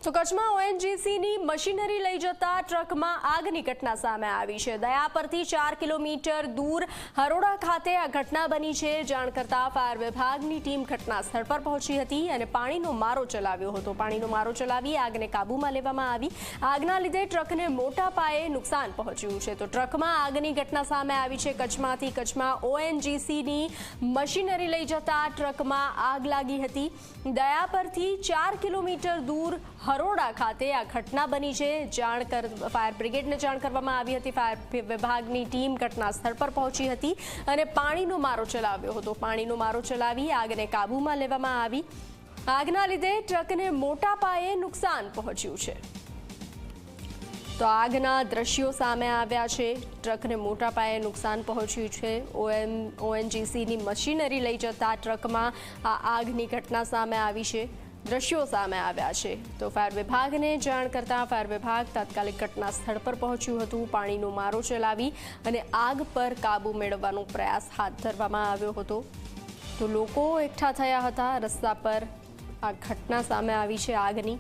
તો કચ્છમાં ઓએનજીસીની મશીનરી લઈ જતા ટ્રકમાં આગની ઘટના સામે આવી છે। દયાપરથી 4 કિલોમીટર દૂર હરોડા ખાતે આ ઘટના બની છે। જાણ કરતા ફાયર વિભાગની ટીમ ઘટના સ્થળ પર પહોંચી હતી અને પાણીનો મારો ચલાવ્યો હતો। પાણીનો મારો ચલાવી આગને કાબૂમાં લેવામાં આવી। આગના લીધે ટ્રકને મોટા પાયે નુકસાન પહોંચ્યું છે। તો ટ્રકમાં આગની ઘટના સામે આવી છે। કચ્છમાં ઓએનજીસીની મશીનરી લઈ જતા ટ્રકમાં આગ લાગી હતી। દયાપરથી 4 કિલોમીટર દૂર હરોડા ખાતે આ ઘટના બની છે। ફાયર બ્રિગેડને જાણ કરવામાં આવી હતી। ફાયર વિભાગની ટીમ ઘટના સ્થળ પર પહોંચી હતી અને પાણીનો મારો ચલાવ્યો હતો। પાણીનો મારો ચલાવી આગને કાબૂમાં લેવામાં આવી। આગના લીધે ટ્રકને મોટા પાયે નુકસાન પહોંચ્યું છે। તો આગના દ્રશ્યો સામે આવ્યા છે। ટ્રકને મોટા પાયે નુકસાન પહોંચ્યું છે। ઓએનજીસીની મશીનરી લઈ જતા ટ્રકમાં આ આગની ઘટના સામે આવી છે। દ્રશ્યો સામે આવ્યા છે। તો ફાયર વિભાગને જાણ કરતા ફાયર વિભાગ તાત્કાલિક ઘટના સ્થળ પર પહોંચ્યું હતું। પાણીનો મારો ચલાવી અને આગ પર કાબૂ મેળવવાનો પ્રયાસ હાથ ધરવામાં આવ્યો હતો। તો લોકો એકઠા થયા હતા। રસ્તા પર આ ઘટના સામે આવી છે આગની।